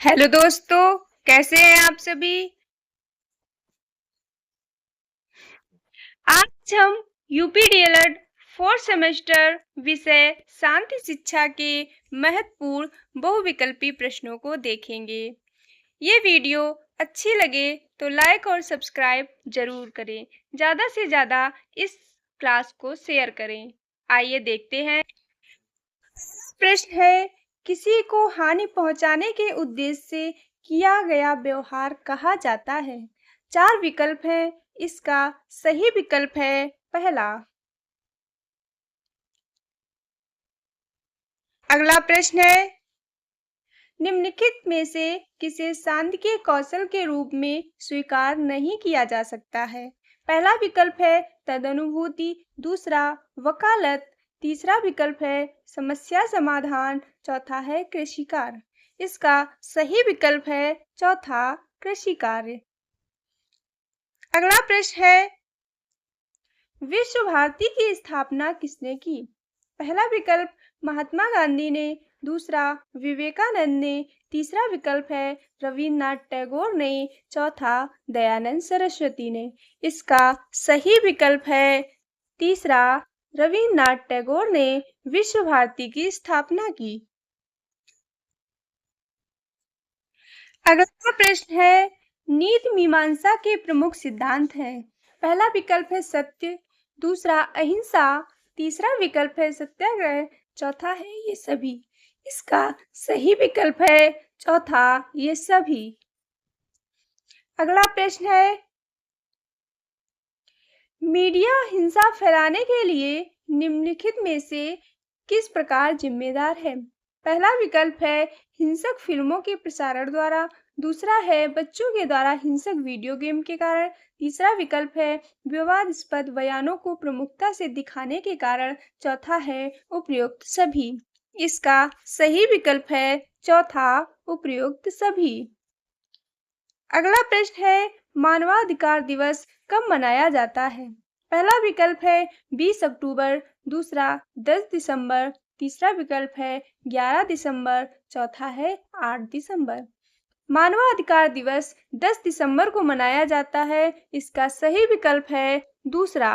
Hello दोस्तों, कैसे हैं आप सभी? आज हम यूपी डीएलएड फोर्थ सेमेस्टर विषय शांति शिक्षा के महत्वपूर्ण बहुविकल्पी प्रश्नों को देखेंगे। ये वीडियो अच्छी लगे तो लाइक और सब्सक्राइब जरूर करें। ज़्यादा से ज़्यादा इस क्लास को शेयर करें। आइए देखते हैं। प्रश्न है, किसी को हानि पहुंचाने के उद्देश्य से किया गया व्यवहार कहा जाता है। 4 विकल्प हैं। इसका सही विकल्प है पहला। अगला प्रश्न है, निम्नलिखित में से किसे सांख्यिकीय कौशल के रूप में स्वीकार नहीं किया जा सकता है। पहला विकल्प है तदनुभूति, दूसरा वकालत, तीसरा विकल्प है समस्या समाधान, चौथा है कृषि कार्य। इसका सही विकल्प है चौथा कृषि कार्य। अगला प्रश्न है, विश्व भारती की स्थापना किसने की। पहला विकल्प महात्मा गांधी ने, दूसरा विवेकानंद ने, तीसरा विकल्प है रविन्द्रनाथ टैगोर ने, चौथा दयानंद सरस्वती ने। इसका सही विकल्प है तीसरा, रविन्द्रनाथ टैगोर ने विश्व भारती की स्थापना की। अगला प्रश्न है, नीति मीमांसा के प्रमुख सिद्धांत हैं। पहला विकल्प है सत्य, दूसरा अहिंसा, तीसरा विकल्प है सत्याग्रह, चौथा है ये सभी। इसका सही विकल्प है चौथा ये सभी। अगला प्रश्न है, मीडिया हिंसा फैलाने के लिए निम्नलिखित में से किस प्रकार जिम्मेदार है। पहला विकल्प है हिंसक फिल्मों के प्रसारण द्वारा, दूसरा है बच्चों के द्वारा हिंसक वीडियो गेम के कारण, तीसरा विकल्प है विवादास्पद बयानों को प्रमुखता से दिखाने के कारण, चौथा है उपयुक्त सभी। इसका सही विकल्प है चौथा उपयुक्त सभी। अगला प्रश्न है, मानवाधिकार दिवस कब मनाया जाता है। पहला विकल्प है 20 अक्टूबर, दूसरा 10 दिसंबर, तीसरा विकल्प है 11 दिसंबर, चौथा है 8 दिसंबर। मानवाधिकार दिवस 10 दिसंबर को मनाया जाता है। इसका सही विकल्प है दूसरा।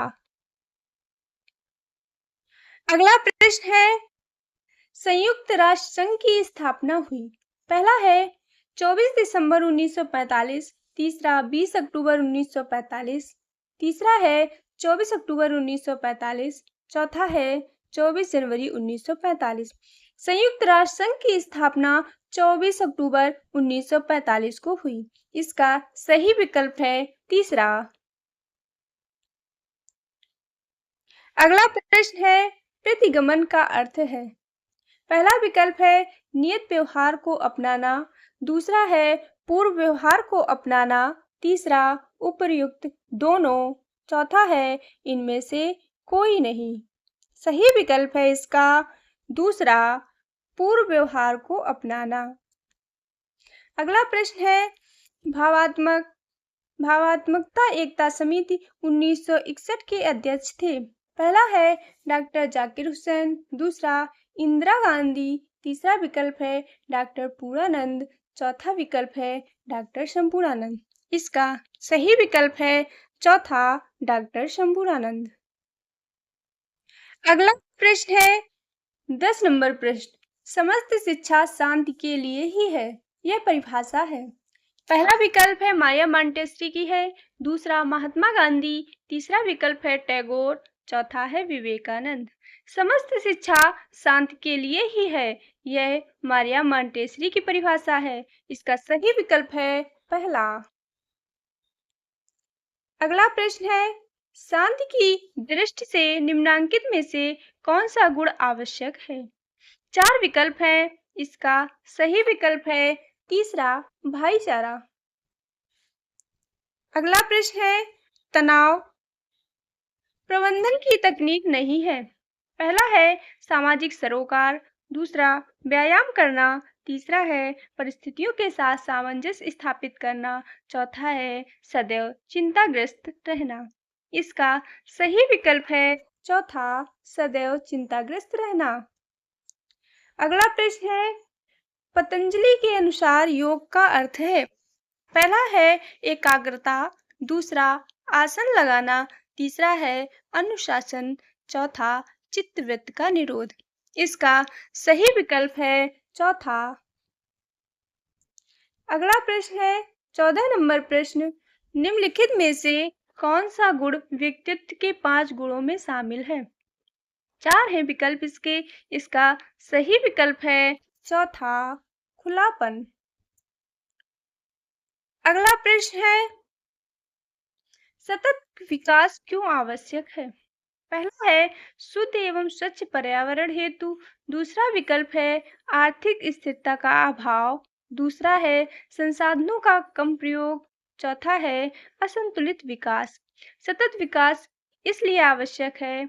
अगला प्रश्न है, संयुक्त राष्ट्र संघ की स्थापना हुई। पहला है 24 दिसंबर 1945, तीसरा 20 अक्टूबर 1945, तीसरा है 24 अक्टूबर 1945, चौथा है 24 जनवरी 1945। संयुक्त राष्ट्र संघ की स्थापना 24 अक्टूबर 1945 को हुई। इसका सही विकल्प है तीसरा। अगला प्रश्न है, प्रतिगमन का अर्थ है। पहला विकल्प है नियत व्यवहार को अपनाना, दूसरा है पूर्व व्यवहार को अपनाना, तीसरा उपर्युक्त दोनों, चौथा है इनमें से कोई नहीं। सही विकल्प है इसका दूसरा, पूर्व व्यवहार को अपनाना। अगला प्रश्न है, भावात्मक भावात्मकता एकता समिति 1961 के अध्यक्ष थे। पहला है डॉक्टर जाकिर हुसैन, दूसरा इंदिरा गांधी, तीसरा विकल्प है डॉक्टर पूर्णानंद, चौथा विकल्प है डॉक्टर शंपूरानंद। इसका सही विकल्प है चौथा डॉक्टर शंपूरानंद। अगला प्रश्न है 10 नंबर प्रश्न, समस्त शिक्षा शांति के लिए ही है, यह परिभाषा है। पहला विकल्प है मारिया मॉन्टेस्री की है, दूसरा महात्मा गांधी, तीसरा विकल्प है टैगोर, चौथा है विवेकानंद। समस्त शिक्षा शांति के लिए ही है, यह मारिया मॉन्टेस्री की परिभाषा है। इसका सही विकल्प है पहला। अगला प्रश्न है, शांति की दृष्टि से निम्नांकित में से कौन सा गुण आवश्यक है। 4 विकल्प हैं। इसका सही विकल्प है तीसरा, भाईचारा। अगला प्रश्न है, तनाव प्रबंधन की तकनीक नहीं है। पहला है सामाजिक सरोकार, दूसरा व्यायाम करना, तीसरा है परिस्थितियों के साथ सामंजस्य स्थापित करना, चौथा है सदैव चिंताग्रस्त रहना। इसका सही विकल्प है चौथा, सदैव चिंताग्रस्त रहना। अगला प्रश्न है, पतंजलि के अनुसार योग का अर्थ है। पहला है एकाग्रता, दूसरा आसन लगाना, तीसरा है अनुशासन, चौथा चित्तवृत्ति का निरोध। इसका सही विकल्प है चौथा। अगला प्रश्न है 14 नंबर प्रश्न। निम्नलिखित में से कौन सा गुण व्यक्तित्व के 5 गुणों में शामिल है? 4 है विकल्प इसके। इसका सही विकल्प है चौथा खुलापन। अगला प्रश्न है सतत विकास क्यों आवश्यक है? पहला है शुद्ध एवं स्वच्छ पर्यावरण हेतु, दूसरा विकल्प है आर्थिक स्थिरता का अभाव, दूसरा है संसाधनों का कम प्रयोग, चौथा है असंतुलित विकास। सतत विकास इसलिए आवश्यक है,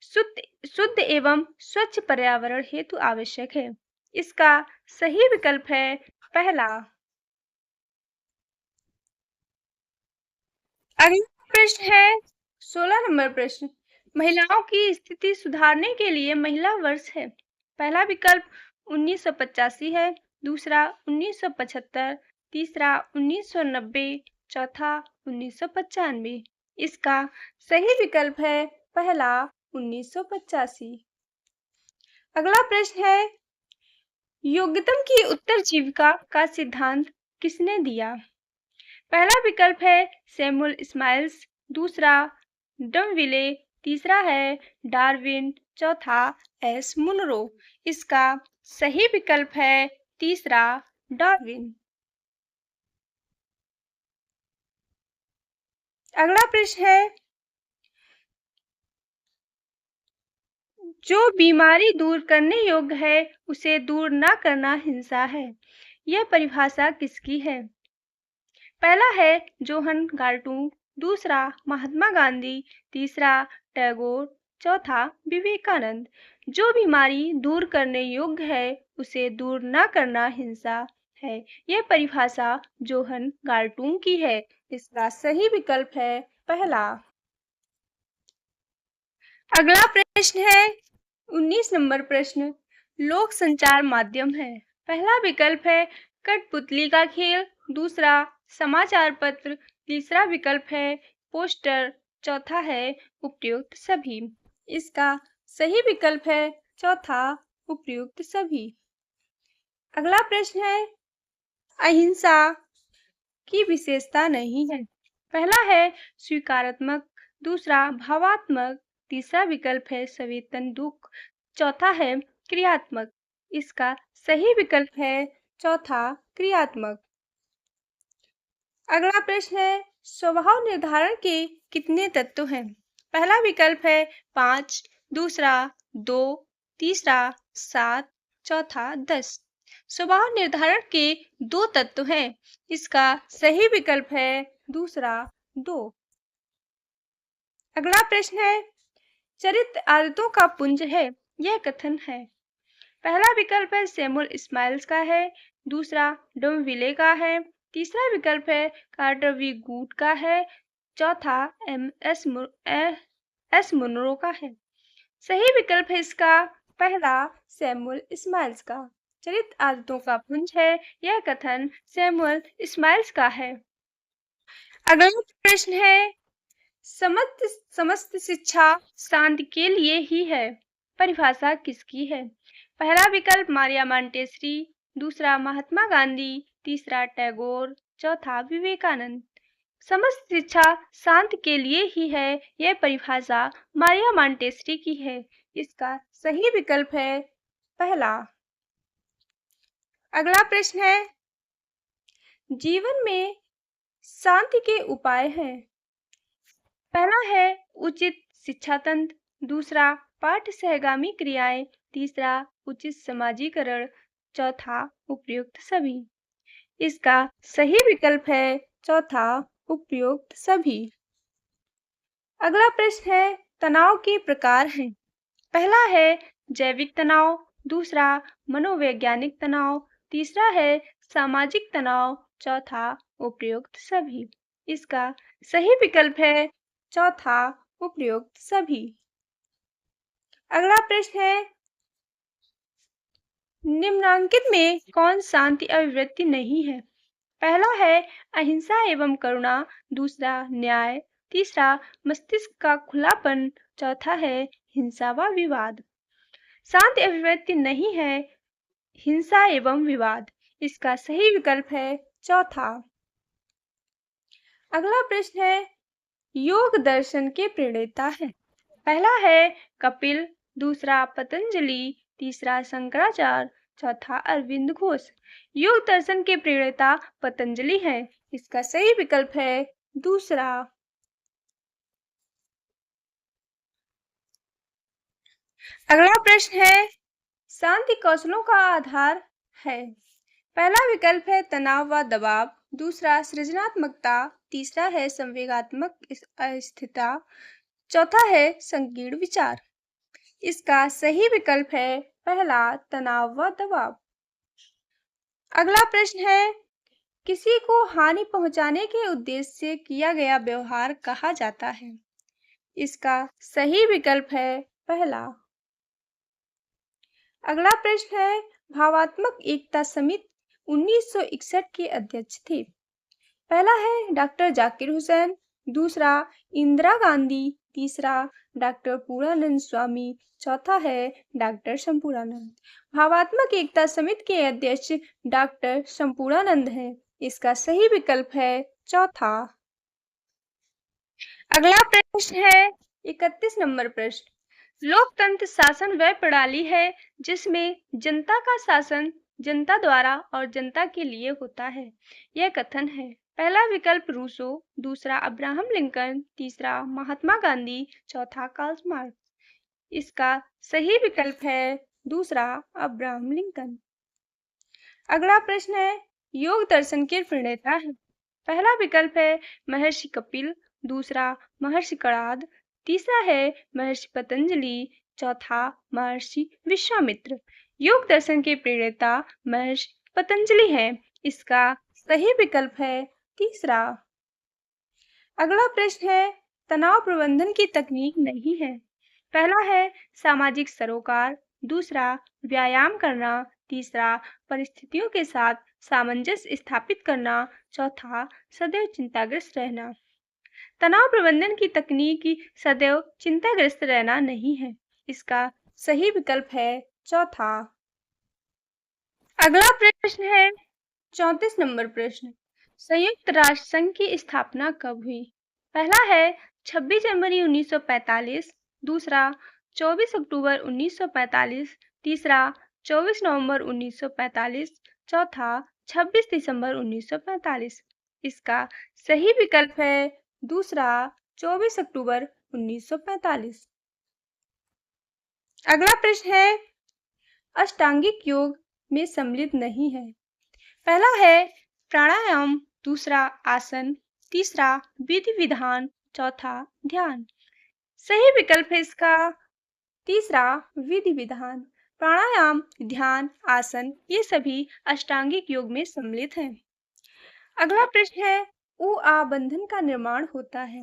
शुद्ध एवं स्वच्छ पर्यावरण हेतु आवश्यक है। इसका सही विकल्प है पहला। अगला प्रश्न है 16 नंबर प्रश्न। महिलाओं की स्थिति सुधारने के लिए महिला वर्ष है। पहला विकल्प 1985 है, दूसरा 1975, तीसरा 1990, चौथा 1995। इसका सही विकल्प है पहला 1985। अगला प्रश्न है योग्यतम की उत्तर जीविका का सिद्धांत किसने दिया? पहला विकल्प है सैमुअल स्माइल्स, दूसरा डमविले, तीसरा है डार्विन, चौथा एस मुनरो। इसका सही विकल्प है तीसरा डार्विन। अगला प्रश्न है जो बीमारी दूर करने योग्य है उसे दूर न करना हिंसा है। यह परिभाषा किसकी है? पहला है जोहन गार्टूग, दूसरा महात्मा गांधी, तीसरा टैगोर, चौथा विवेकानंद। जो बीमारी दूर करने योग्य है उसे दूर न करना हिंसा है। यह परिभाषा जोहन गार्टूग की है। इसका सही विकल्प है पहला। अगला प्रश्न है 19 नंबर प्रश्न। लोक संचार माध्यम है। पहला विकल्प है कठपुतली का खेल, दूसरा समाचार पत्र, तीसरा विकल्प है पोस्टर, चौथा है उपयुक्त सभी। इसका सही विकल्प है चौथा उपयुक्त सभी। अगला प्रश्न है अहिंसा की विशेषता नहीं है। पहला है स्वीकारात्मक, दूसरा भावात्मक, तीसरा विकल्प है सवेतन दुख, चौथा है क्रियात्मक। इसका सही विकल्प है चौथा क्रियात्मक। अगला प्रश्न है स्वभाव निर्धारण के कितने तत्व हैं? पहला विकल्प है 5, दूसरा 2, तीसरा 7, चौथा 10। स्वभाव निर्धारण के 2 तत्व हैं। इसका सही विकल्प है दूसरा 2। अगला प्रश्न है चरित्र आदतों का पुंज है। यह कथन है। पहला विकल्प है सैमुअल स्माइल्स का है, दूसरा डमविले का है, तीसरा विकल्प है कार्टर वी गुड का है, चौथा एस मुनरो का है। सही विकल्प है इसका पहला सैमुअल स्माइल्स का। चरित्र आदतों का पुंज है। यह कथन सैमुअल स्माइल्स का है। अगला प्रश्न है समस्त शिक्षा शांति के लिए ही है। परिभाषा किसकी है? पहला विकल्प मारिया मॉन्टेसरी, दूसरा महात्मा गांधी, तीसरा टैगोर, चौथा विवेकानंद। समस्त शिक्षा शांति के लिए ही है। यह परिभाषा मारिया मॉन्टेसरी की है। इसका सही विकल्प है पहला। अगला प्रश्न है जीवन में शांति के उपाय हैं। पहला है उचित शिक्षा तंत्र, दूसरा पाठ्य सहगामी क्रियाएं, तीसरा उचित समाजीकरण, चौथा उपयुक्त सभी। इसका सही विकल्प है चौथा उपयुक्त सभी। अगला प्रश्न है तनाव के प्रकार हैं। पहला है जैविक तनाव, दूसरा मनोवैज्ञानिक तनाव, तीसरा है सामाजिक तनाव, चौथा उपयुक्त सभी। इसका सही विकल्प है चौथा उपयुक्त सभी। अगला प्रश्न है निम्नांकित में कौन शांति अभिव्यक्ति नहीं है? पहला है अहिंसा एवं करुणा, दूसरा न्याय, तीसरा मस्तिष्क का खुलापन, चौथा है हिंसा व विवाद। शांति अभिव्यक्ति नहीं है हिंसा एवं विवाद। इसका सही विकल्प है चौथा। अगला प्रश्न है योग दर्शन के प्रणेता है। पहला है कपिल, दूसरा पतंजलि, तीसरा शंकराचार्य, चौथा अरविंद घोष। योग दर्शन के प्रणेता पतंजलि है। इसका सही विकल्प है दूसरा। अगला प्रश्न है शांति कौशलों का आधार है। पहला विकल्प है तनाव व दबाव, दूसरा सृजनात्मकता, तीसरा है संवेगात्मक अस्थिरता, चौथा है संकीर्ण विचार। इसका सही विकल्प है पहला तनाव व दबाव। अगला प्रश्न है किसी को हानि पहुंचाने के उद्देश्य से किया गया व्यवहार कहा जाता है। इसका सही विकल्प है पहला। अगला प्रश्न है भावात्मक एकता समिति 1961 के अध्यक्ष थे। पहला है डॉक्टर जाकिर हुसैन, दूसरा इंदिरा गांधी, तीसरा डॉक्टर पूर्णानंद स्वामी, चौथा है डॉक्टर शंपूरानंद। भावात्मक एकता समिति के अध्यक्ष डॉक्टर शंपूरानंद हैं। इसका सही विकल्प है चौथा। अगला प्रश्न है 31 नंबर प्रश्न। लोकतंत्र शासन वह प्रणाली है जिसमें जनता का शासन जनता द्वारा और जनता के लिए होता है। यह कथन है। पहला विकल्प रूसो, दूसरा अब्राहम लिंकन, तीसरा महात्मा गांधी, चौथा कार्ल मार्क्स। इसका सही विकल्प है दूसरा अब्राहम लिंकन। अगला प्रश्न है योग दर्शन के प्रणेता है। पहला विकल्प है महर्षि कपिल, दूसरा महर्षि कणाद, तीसरा है महर्षि पतंजलि, चौथा महर्षि विश्वामित्र। योग दर्शन के प्रणेता महर्षि पतंजलि हैं। इसका सही विकल्प है तीसरा। अगला प्रश्न है तनाव प्रबंधन की तकनीक नहीं है। पहला है सामाजिक सरोकार, दूसरा व्यायाम करना, तीसरा परिस्थितियों के साथ सामंजस्य स्थापित करना, चौथा सदैव चिंताग्रस्त रहना। तनाव प्रबंधन की तकनीक सदैव चिंताग्रस्त रहना नहीं है। इसका सही विकल्प है चौथा। अगला प्रश्न है 34 नंबर प्रश्न। संयुक्त राष्ट्र संघ की स्थापना कब हुई? पहला है 26 जनवरी 1945, दूसरा 24 अक्टूबर 1945, तीसरा 24 नवंबर 1945, चौथा 26 दिसंबर 1945। इसका सही विकल्प है दूसरा 24 अक्टूबर 1945। अगला प्रश्न है अष्टांगिक योग में सम्मिलित नहीं है। पहला है प्राणायाम, दूसरा आसन, तीसरा विधि विधान, चौथा ध्यान। सही विकल्प है इसका तीसरा विधि विधान। प्राणायाम, ध्यान, आसन ये सभी अष्टांगिक योग में सम्मिलित हैं। अगला प्रश्न है ऊ आ बंधन का निर्माण होता है।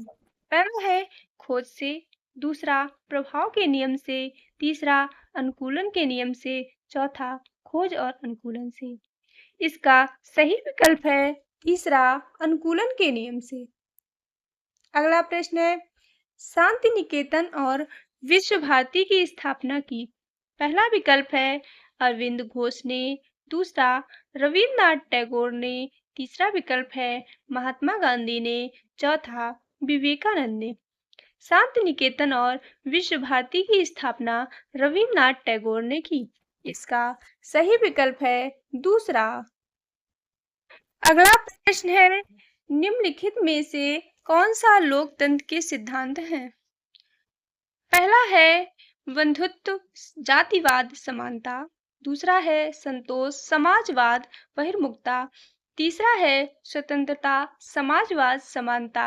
पहला है खोज से, दूसरा प्रभाव के नियम से, तीसरा अनुकूलन के नियम से, चौथा खोज और अनुकूलन से। इसका सही विकल्प है तीसरा अनुकूलन के नियम से। अगला प्रश्न है शांति निकेतन और विश्व भारती की स्थापना की। पहला विकल्प है अरविंद घोष ने, दूसरा रविन्द्रनाथ टैगोर ने, तीसरा विकल्प है महात्मा गांधी ने, चौथा विवेकानंद ने। शांति निकेतन और विश्व भारती की स्थापना रविन्द्रनाथ टैगोर ने की। इसका सही विकल्प है दूसरा। अगला प्रश्न है निम्नलिखित में से कौन सा लोकतंत्र के सिद्धांत हैं? पहला है बंधुत्व, जातिवाद, समानता, दूसरा है संतोष, समाजवाद, बहिर्मुखता, तीसरा है स्वतंत्रता, समाजवाद, समानता,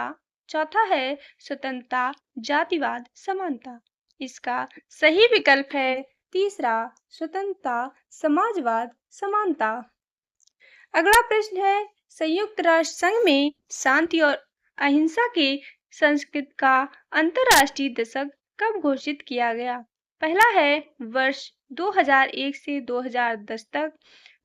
चौथा है स्वतंत्रता, जातिवाद, समानता। इसका सही विकल्प है तीसरा स्वतंत्रता, समाजवाद, समानता। अगला प्रश्न है संयुक्त राष्ट्र संघ में शांति और अहिंसा के संस्कृत का अंतर्राष्ट्रीय दशक कब घोषित किया गया? पहला है वर्ष 2001 से 2010 तक,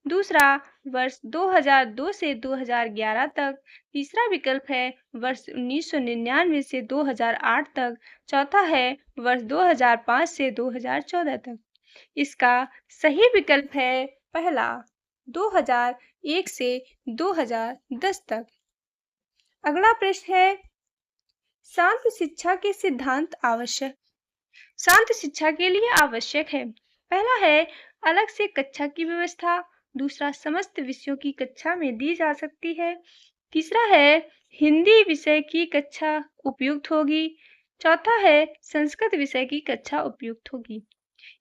दूसरा वर्ष 2002 से 2011 तक, तीसरा विकल्प है वर्ष 1999 से 2008 तक, चौथा है वर्ष 2005 से 2014 तक। इसका सही विकल्प है पहला 2001 से 2010 तक। अगला प्रश्न है शांत शिक्षा के सिद्धांत आवश्यक। शांत शिक्षा के लिए आवश्यक है। पहला है अलग से कक्षा की व्यवस्था, दूसरा समस्त विषयों की कक्षा में दी जा सकती है, तीसरा है हिंदी विषय की कक्षा उपयुक्त होगी, चौथा है संस्कृत विषय की कक्षा उपयुक्त होगी।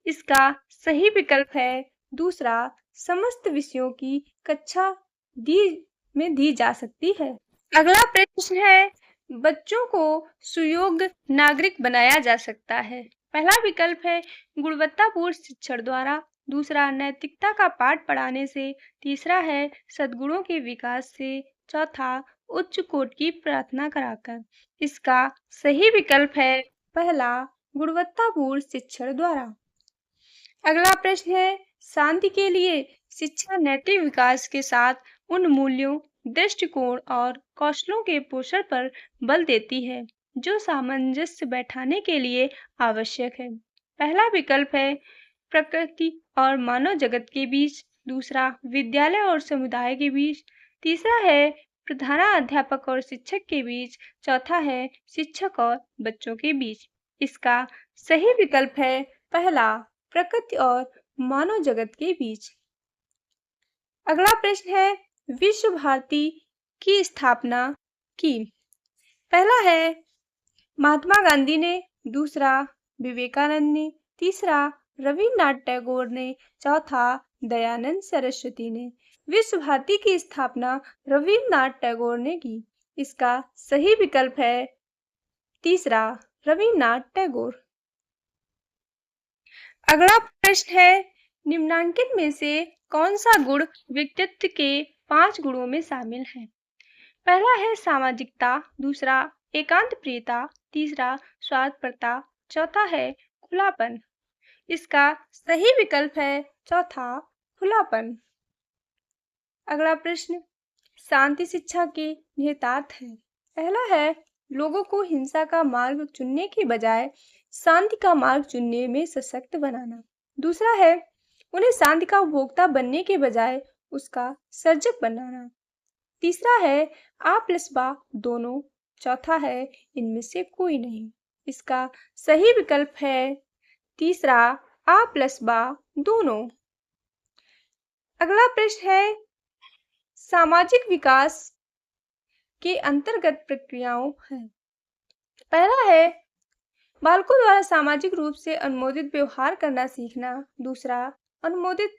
इसका सही विकल्प है दूसरा, समस्त विषयों की कक्षा दी जा सकती है। अगला प्रश्न है बच्चों को सुयोग्य नागरिक बनाया जा सकता है। पहला विकल्प है गुणवत्तापूर्ण शिक्षण द्वारा, दूसरा नैतिकता का पाठ पढ़ाने से, तीसरा है सद्गुणों के विकास से, चौथा उच्च कोटि की प्रार्थना कराकर। इसका सही विकल्प है पहला गुणवत्तापूर्ण शिक्षण द्वारा। अगला प्रश्न है शांति के लिए शिक्षा नैतिक विकास के साथ उन मूल्यों, दृष्टिकोण और कौशलों के पोषण पर बल देती है जो सामंजस्य बैठाने के लिए आवश्यक है। पहला विकल्प है प्रकृति और मानव जगत के बीच, दूसरा विद्यालय और समुदाय के बीच, तीसरा है प्रधानाध्यापक और शिक्षक के बीच, चौथा है शिक्षक और बच्चों के बीच। इसका सही विकल्प है पहला प्रकृति और मानव जगत के बीच। अगला प्रश्न है विश्व भारती की स्थापना की। पहला है महात्मा गांधी ने, दूसरा विवेकानंद ने, तीसरा रविन्द्रनाथ टैगोर ने, चौथा दयानंद सरस्वती ने। विश्व भारती की स्थापना रविन्द्रनाथ टैगोर ने की। इसका सही विकल्प है तीसरा रविन्द्रनाथ टैगोर। अगला प्रश्न है निम्नांकित में से कौन सा गुण व्यक्तित्व के 5 गुणों में शामिल है। पहला है सामाजिकता, दूसरा एकांत प्रियता, तीसरा स्वार्थपरता, चौथा है खुलापन। इसका सही विकल्प है चौथा खुलापन। अगला प्रश्न शांति शिक्षा के निहितार्थ है। पहला है लोगों को हिंसा का मार्ग चुनने के बजाय शांति का मार्ग चुनने में सशक्त बनाना, दूसरा है उन्हें शांति का उपभोक्ता बनने के बजाय उसका सर्जक बनाना, तीसरा है आ प्लस बा दोनों, चौथा है इनमें से कोई नहीं। इसका सही विकल्प है तीसरा आ प्लस बा दोनों। अगला प्रश्न है सामाजिक विकास के अंतर्गत प्रक्रियाओं है। पहला है बालकों द्वारा सामाजिक रूप से अनुमोदित व्यवहार करना सीखना, दूसरा अनुमोदित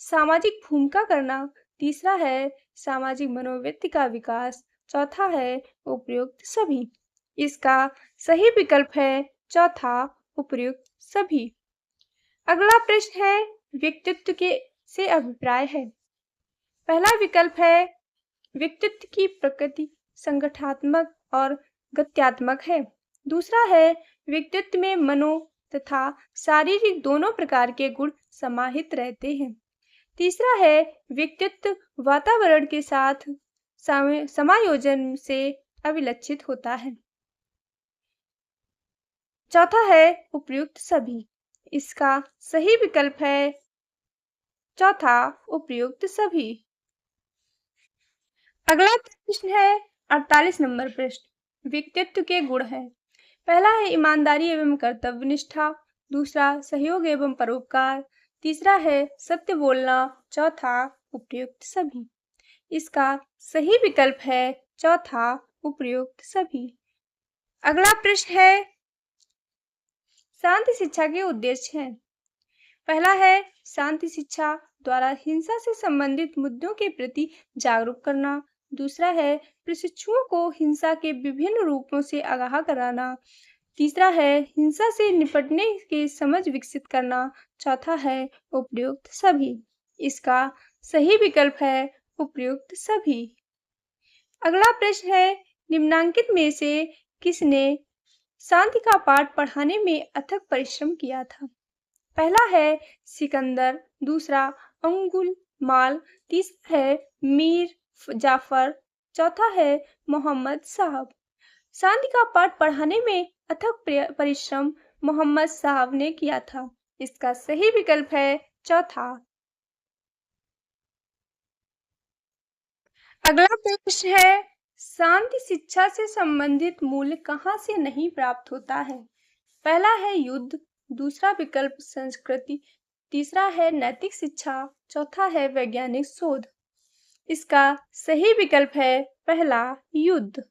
सामाजिक भूमिका करना, तीसरा है सामाजिक मनोवृत्ति का विकास, चौथा है उपयुक्त सभी। इसका सही विकल्प है चौथा उपयुक्त सभी। अगला प्रश्न है व्यक्तित्व के से अभिप्राय है। पहला विकल्प है व्यक्तित्व की प्रकृति संगठनात्मक और गत्यात्मक है, दूसरा है व्यक्तित्व में मनो तथा शारीरिक दोनों प्रकार के गुण समाहित रहते हैं, तीसरा है व्यक्तित्व वातावरण के साथ समायोजन से अभिलक्षित होता है, चौथा है उपयुक्त सभी। इसका सही विकल्प है चौथा उपयुक्त सभी। अगला प्रश्न है 48 नंबर प्रश्न व्यक्तित्व के गुण है। पहला है ईमानदारी एवं कर्तव्यनिष्ठा, दूसरा सहयोग एवं परोपकार, तीसरा है सत्य बोलना, चौथा उपयुक्त सभी। इसका सही विकल्प है चौथा उपयुक्त सभी। अगला प्रश्न है शांति शिक्षा के उद्देश्य हैं। पहला है शांति शिक्षा द्वारा हिंसा से संबंधित मुद्दों के प्रति जागरूक करना, दूसरा है प्रशिक्षुओं को हिंसा के विभिन्न रूपों से आगाह कराना, तीसरा है हिंसा से निपटने की समझ विकसित करना, चौथा है उपयुक्त सभी। इसका सही विकल्प है उपयुक्त सभी। अगला प्रश्न है निम्नांकित में से किसने शांति का पाठ पढ़ाने में अथक परिश्रम किया था। पहला है सिकंदर, दूसरा अंगुल माल, तीसरा है मीर जाफर, चौथा है मोहम्मद साहब। शांति का पाठ पढ़ाने में अथक परिश्रम मोहम्मद साहब ने किया था। इसका सही विकल्प है चौथा। अगला प्रश्न है, शांति शिक्षा से संबंधित मूल्य कहाँ से नहीं प्राप्त होता है? पहला है युद्ध, दूसरा विकल्प संस्कृति, तीसरा है नैतिक शिक्षा, चौथा है वैज्ञानिक शोध। इसका सही विकल्प है पहला युद्ध।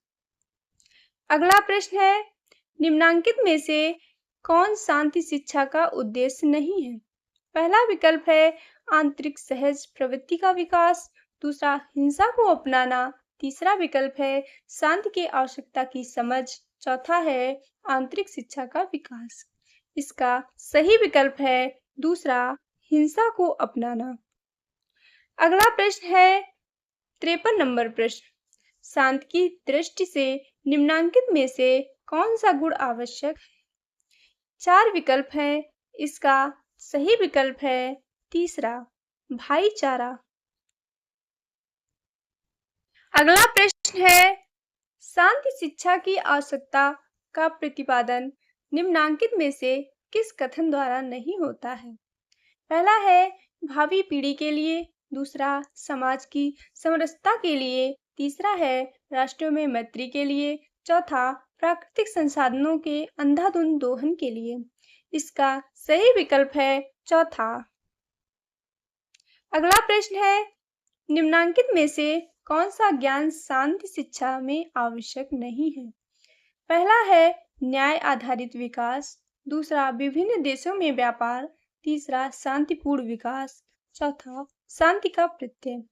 अगला प्रश्न है, निम्नांकित में से कौन शांति शिक्षा का उद्देश्य नहीं है? पहला विकल्प है आंतरिक सहज प्रवृत्ति का विकास, दूसरा हिंसा को अपनाना, तीसरा विकल्प है शांति की आवश्यकता की समझ, चौथा है आंतरिक शिक्षा का विकास। इसका सही विकल्प है दूसरा हिंसा को अपनाना। अगला प्रश्न है 53 नंबर प्रश्न, शांति की दृष्टि से निम्नांकित में से कौन सा गुण आवश्यक है? चार विकल्प हैं। इसका सही विकल्प है तीसरा भाईचारा। अगला प्रश्न है, शांति शिक्षा की आवश्यकता का प्रतिपादन निम्नांकित में से किस कथन द्वारा नहीं होता है? पहला है भावी पीढ़ी के लिए, दूसरा समाज की समरसता के लिए, तीसरा है राष्ट्रों में मैत्री के लिए, चौथा प्राकृतिक संसाधनों के अंधाधुंध दोहन के लिए। इसका सही विकल्प है चौथा। अगला प्रश्न है, निम्नांकित में से कौन सा ज्ञान शांति शिक्षा में आवश्यक नहीं है? पहला है न्याय आधारित विकास, दूसरा विभिन्न देशों में व्यापार, तीसरा शांतिपूर्ण विकास, चौथा शांति का प्रत्यय।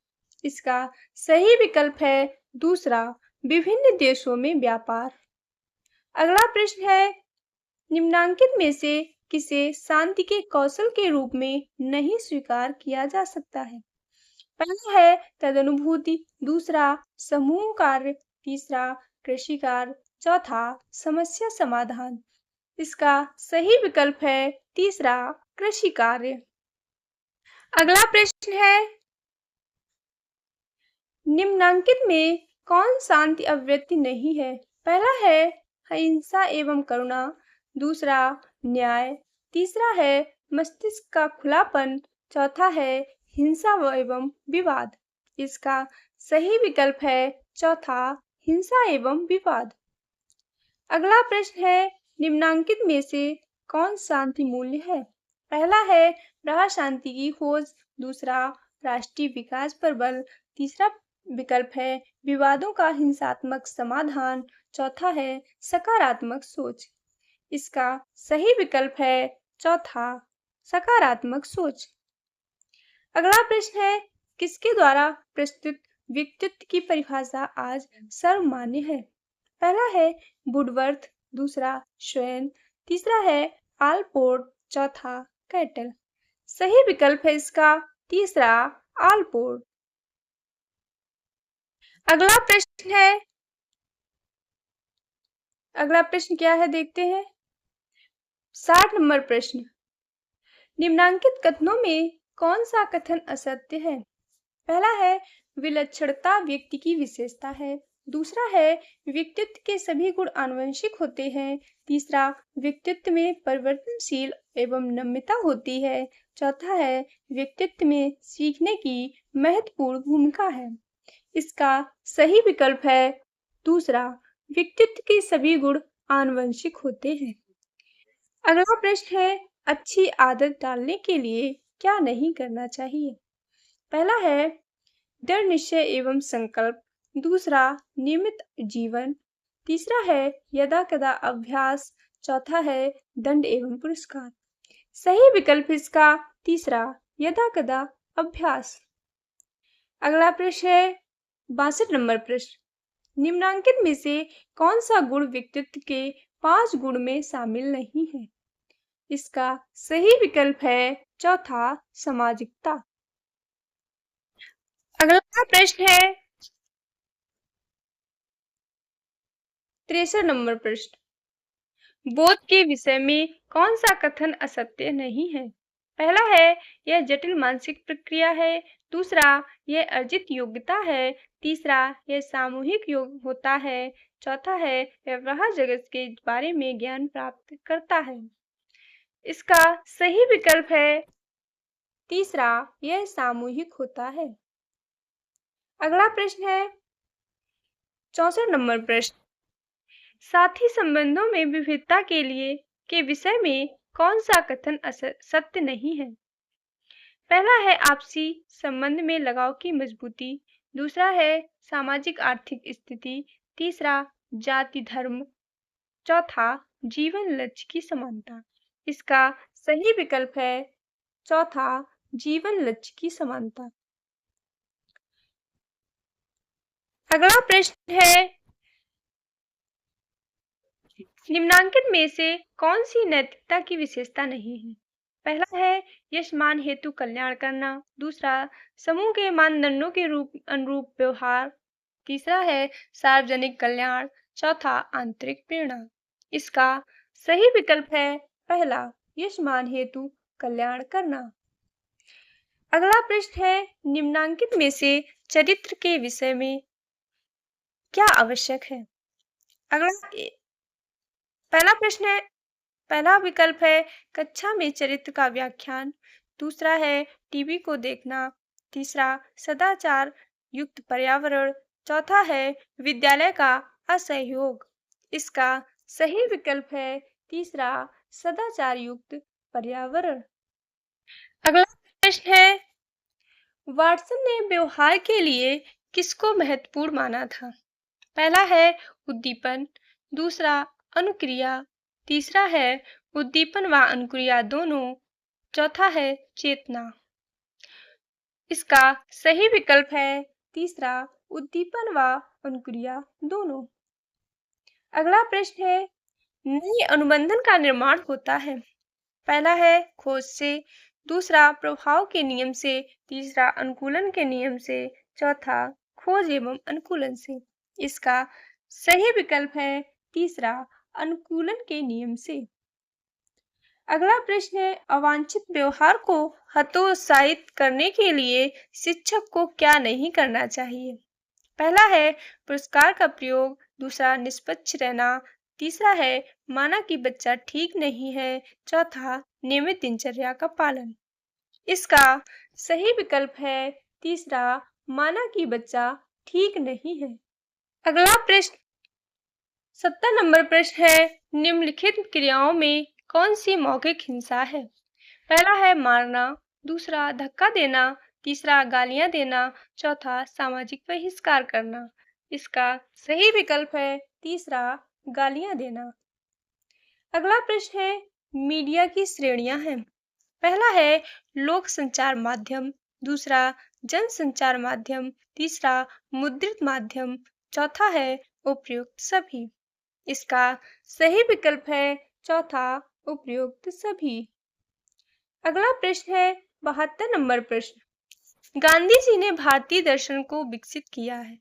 इसका सही विकल्प है दूसरा विभिन्न देशों में व्यापार। अगला प्रश्न है, निम्नांकित में से किसे शांति के कौशल के रूप में नहीं स्वीकार किया जा सकता है? पहला है तदनुभूति, दूसरा समूह कार्य, तीसरा कृषि कार्य, चौथा समस्या समाधान। इसका सही विकल्प है तीसरा कृषि कार्य। अगला प्रश्न है, निम्नांकित में कौन शांति अभिव्यक्ति नहीं है? पहला है अहिंसा एवं करुणा, दूसरा न्याय, तीसरा है मस्तिष्क का खुलापन, चौथा है हिंसा एवं विवाद। इसका सही विकल्प है चौथा हिंसा एवं विवाद। अगला प्रश्न है, निम्नांकित में से कौन शांति मूल्य है? पहला है राह शांति की खोज, दूसरा राष्ट्रीय विकास पर बल, तीसरा विकल्प है विवादों का हिंसात्मक समाधान, चौथा है सकारात्मक सोच। इसका सही विकल्प है चौथा सकारात्मक सोच। अगला प्रश्न है, किसके द्वारा प्रस्तुत व्यक्तित्व की परिभाषा आज सर्वमान्य है? पहला है वुडवर्थ, दूसरा स्वेन, तीसरा है आलपोर्ट, चौथा कैटल। सही विकल्प है इसका तीसरा आलपोर्ट। अगला प्रश्न क्या है देखते हैं। 60 नंबर प्रश्न, निम्नांकित कथनों में कौन सा कथन असत्य है? पहला है विलक्षणता व्यक्ति की विशेषता है, दूसरा है व्यक्तित्व के सभी गुण आनुवंशिक होते हैं, तीसरा व्यक्तित्व में परिवर्तनशील एवं नम्यता होती है, चौथा है व्यक्तित्व में सीखने की महत्वपूर्ण भूमिका है। इसका सही विकल्प है दूसरा व्यक्तित्व के सभी गुण आनुवंशिक होते हैं। अगला प्रश्न है, अच्छी आदत डालने के लिए क्या नहीं करना चाहिए? पहला है दृढ़ निश्चय एवं संकल्प, दूसरा नियमित जीवन, तीसरा है यदा कदा अभ्यास, चौथा है दंड एवं पुरस्कार। सही विकल्प इसका तीसरा यदा कदा अभ्यास। अगला प्रश्न है 62 नंबर प्रश्न, निम्नांकित में से कौन सा गुण व्यक्तित्व के 5 गुण में शामिल नहीं है? इसका सही विकल्प है चौथा सामाजिकता। अगला प्रश्न है 63 नंबर प्रश्न, बोध के विषय में कौन सा कथन असत्य नहीं है? पहला है यह जटिल मानसिक प्रक्रिया है, दूसरा यह अर्जित योग्यता है, तीसरा यह सामूहिक योग होता है, चौथा है यह बाह्य जगत के बारे में ज्ञान प्राप्त करता है। इसका सही विकल्प है तीसरा, यह सामूहिक होता है। अगला प्रश्न है 64 नंबर प्रश्न, साथी संबंधों में विविधता के लिए के विषय में कौन सा कथन सत्य नहीं है? पहला है आपसी संबंध में लगाव की मजबूती, दूसरा है सामाजिक आर्थिक स्थिति, तीसरा जाति धर्म, चौथा जीवन लक्ष्य की समानता। इसका सही विकल्प है चौथा, जीवन लक्ष्य की समानता। अगला प्रश्न है निम्नांकित में से कौन सी नैतिकता की विशेषता नहीं है? पहला है यश मान हेतु कल्याण करना, दूसरा समूह के मानदंडों के अनुरूप व्यवहार, तीसरा है सार्वजनिक कल्याण, चौथा आंतरिक प्रेरणा। इसका सही विकल्प है पहला, यश मान हेतु कल्याण करना। अगला प्रश्न है निम्नांकित में से चरित्र के विषय में क्या आवश्यक है? पहला विकल्प है कक्षा में चरित्र का व्याख्यान, दूसरा है टीवी को देखना, तीसरा सदाचार युक्त पर्यावरण, चौथा है विद्यालय का असहयोग। इसका सही विकल्प है तीसरा, सदाचार युक्त पर्यावरण। अगला प्रश्न है वाटसन ने व्यवहार के लिए किसको महत्वपूर्ण माना था? पहला है उद्दीपन, दूसरा अनुक्रिया, तीसरा है उद्दीपन व अनुक्रिया दोनों, चौथा है चेतना। इसका सही विकल्प है तीसरा, उद्दीपन व अनुक्रिया दोनों। अगला प्रश्न है नए अनुबंधन का निर्माण होता है। पहला है खोज से, दूसरा प्रभाव के नियम से, तीसरा अनुकूलन के नियम से, चौथा खोज एवं अनुकूलन से। इसका सही विकल्प है तीसरा, अनुकूलन के नियम से। अगला प्रश्न है अवांछित व्यवहार को हतोत्साहित करने के लिए शिक्षक को क्या नहीं करना चाहिए? पहला है पुरस्कार का प्रयोग, दूसरा निष्पक्ष रहना, तीसरा है माना कि बच्चा ठीक नहीं है, चौथा नियमित दिनचर्या का पालन। इसका सही विकल्प है तीसरा, माना कि बच्चा ठीक नहीं है। अगला प्रश्न 70 नंबर प्रश्न है निम्नलिखित क्रियाओं में कौन सी मौखिक हिंसा है? पहला है मारना, दूसरा धक्का देना, तीसरा गालियां देना, चौथा सामाजिक बहिष्कार करना। इसका सही विकल्प है तीसरा, गालियां देना। अगला प्रश्न है मीडिया की श्रेणियां हैं। पहला है लोक संचार माध्यम, दूसरा जन संचार माध्यम, तीसरा मुद्रित माध्यम, चौथा है उपयुक्त सभी। इसका सही विकल्प है चौथा, उपयुक्त सभी। अगला प्रश्न है 72 नंबर प्रश्न, गांधी जी ने भारतीय दर्शन को विकसित किया है।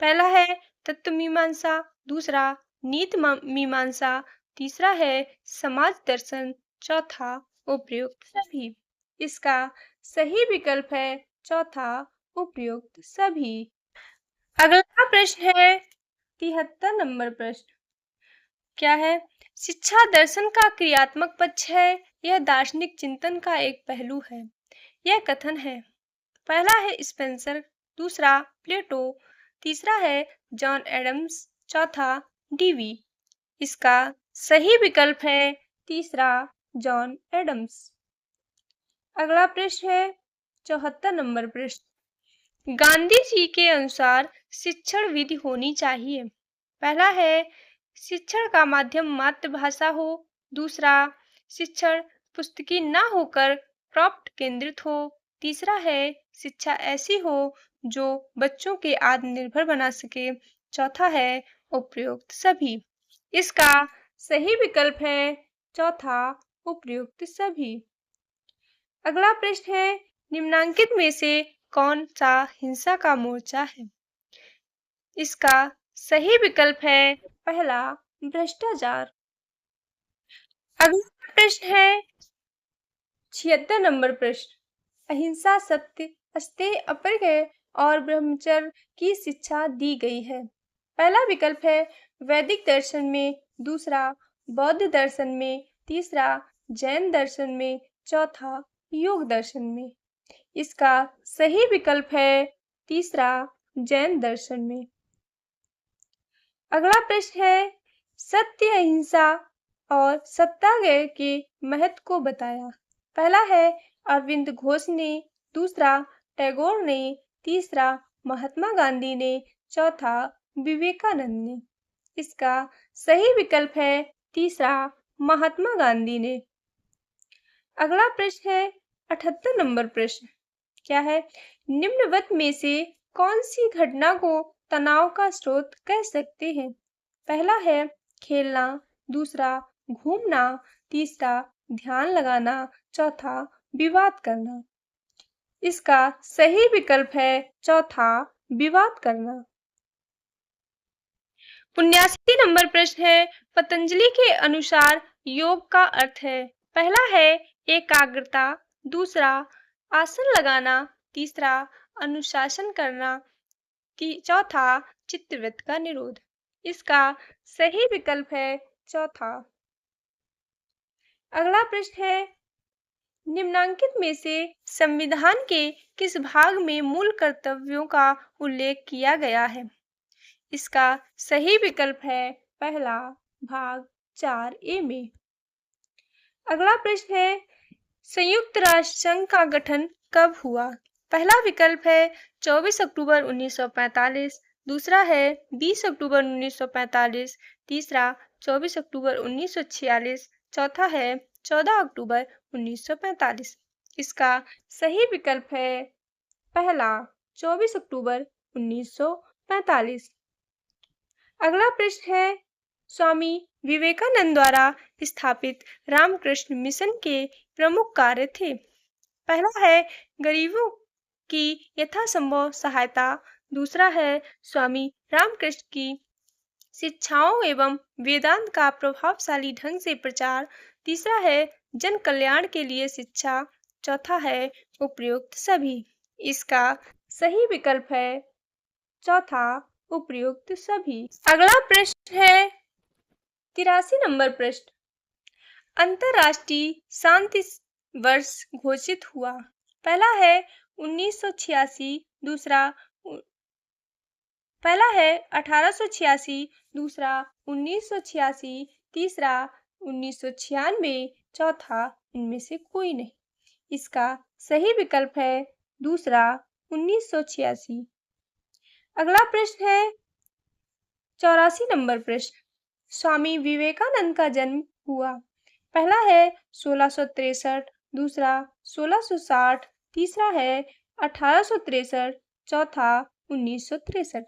पहला है तत्व मीमांसा, दूसरा नीति मीमांसा, तीसरा है समाज दर्शन, चौथा उपयुक्त सभी। इसका सही विकल्प है चौथा, उपयुक्त सभी। अगला प्रश्न है 73 नंबर प्रश्न, क्या है? शिक्षा दर्शन का क्रियात्मक पक्ष है, यह दार्शनिक चिंतन का एक पहलू है। यह कथन है। पहला है स्पेंसर, दूसरा प्लेटो, तीसरा है जॉन एडम्स, चौथा डीवी। इसका सही विकल्प है तीसरा, जॉन एडम्स। अगला प्रश्न है 74 नंबर प्रश्न, गांधी जी के अनुसार शिक्षण विधि होनी चाहिए। पहला है शिक्षण का माध्यम मातृभाषा हो, दूसरा शिक्षण पुस्तकी न होकर प्राप्त केंद्रित हो, तीसरा है शिक्षा ऐसी हो जो बच्चों के आत्मनिर्भर बना सके, चौथा है उपयुक्त सभी। इसका सही विकल्प है चौथा, उपयुक्त सभी। अगला प्रश्न है निम्नांकित में से कौन सा हिंसा का मोर्चा है? इसका सही विकल्प है पहला, भ्रष्टाचार। अगला प्रश्न है 76 नंबर प्रश्न, अहिंसा, सत्य, अस्तेय, अपरिग्रह और ब्रह्मचर्य की शिक्षा दी गई है। पहला विकल्प है वैदिक दर्शन में, दूसरा बौद्ध दर्शन में, तीसरा जैन दर्शन में, चौथा योग दर्शन में। इसका सही विकल्प है तीसरा जैन दर्शन में। अगला प्रश्न है सत्य, अहिंसा और सत्याग्रह के महत्व को बताया। पहला है अरविंद घोष ने, दूसरा टैगोर ने, तीसरा महात्मा गांधी ने, चौथा विवेकानंद ने। इसका सही विकल्प है तीसरा महात्मा गांधी ने। अगला प्रश्न है 78 नंबर प्रश्न, क्या है, निम्नवत में से कौन सी घटना को तनाव का स्रोत कह सकते हैं? पहला है खेलना, दूसरा घूमना, तीसरा ध्यान लगाना, चौथा विवाद करना। इसका सही विकल्प है चौथा विवाद करना। 79 नंबर प्रश्न है पतंजलि के अनुसार योग का अर्थ है। पहला है एकाग्रता, दूसरा आसन लगाना, तीसरा अनुशासन करना, चौथा चित्तवृत्त का निरोध। इसका सही विकल्प है चौथा। अगला प्रश्न है निम्नांकित में से संविधान के किस भाग में मूल कर्तव्यों का उल्लेख किया गया है? इसका सही विकल्प है पहला भाग 4A में। अगला प्रश्न है संयुक्त राष्ट्र संघ का गठन कब हुआ? पहला विकल्प है 24 अक्टूबर 1945, दूसरा है 20 अक्टूबर 1945, तीसरा 24 अक्टूबर 1946, चौथा है 14 अक्टूबर 1945। इसका सही विकल्प है पहला 24 अक्टूबर 1945। अगला प्रश्न है स्वामी विवेकानंद द्वारा स्थापित रामकृष्ण मिशन के प्रमुख कार्य थे। पहला है गरीबों की यथासंभव सहायता, दूसरा है स्वामी रामकृष्ण की शिक्षाओं एवं वेदांत का प्रभावशाली ढंग से प्रचार, तीसरा है जन कल्याण के लिए शिक्षा, चौथा है उपयुक्त सभी। इसका सही विकल्प है चौथा उपयुक्त सभी। अगला प्रश्न है 83 नंबर प्रश्न, अंतरराष्ट्रीय शांति वर्ष घोषित हुआ। पहला है 1986, पहला है 1886, दूसरा 1986, तीसरा 1996, चौथा इनमें से कोई नहीं। इसका सही विकल्प है दूसरा 1986। अगला प्रश्न है 84 नंबर प्रश्न, स्वामी विवेकानंद का जन्म हुआ। पहला है 1663, दूसरा 1660, तीसरा है 1863, चौथा 1963।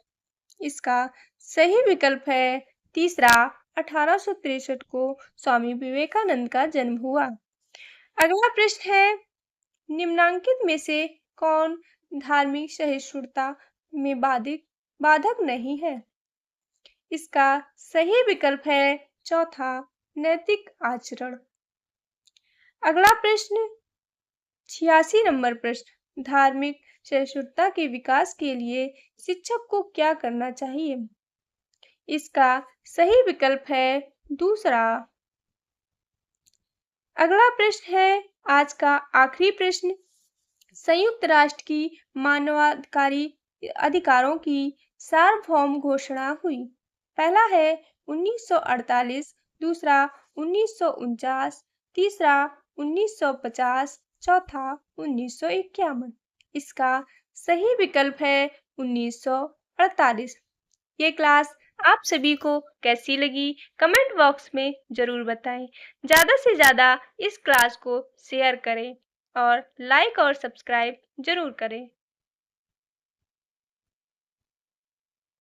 इसका सही विकल्प है तीसरा 1863 को स्वामी विवेकानंद का जन्म हुआ। अगला प्रश्न है निम्नांकित में से कौन धार्मिक सहिष्णुता में बाधक नहीं है? इसका सही विकल्प है चौथा नैतिक आचरण। अगला प्रश्न 86 नंबर प्रश्न, धार्मिक सहिष्णुता के विकास के लिए शिक्षक को क्या करना चाहिए? इसका सही विकल्प है दूसरा। अगला प्रश्न है आज का आखिरी प्रश्न, संयुक्त राष्ट्र की मानवाधिकारी अधिकारों की सार्वभौम घोषणा हुई। पहला है 1948, दूसरा 1949, तीसरा 1950, चौथा 1951। इसका सही विकल्प है 1948। ये क्लास आप सभी को कैसी लगी कमेंट बॉक्स में जरूर बताएं। ज़्यादा से ज़्यादा इस क्लास को शेयर करें और लाइक और सब्सक्राइब जरूर करें।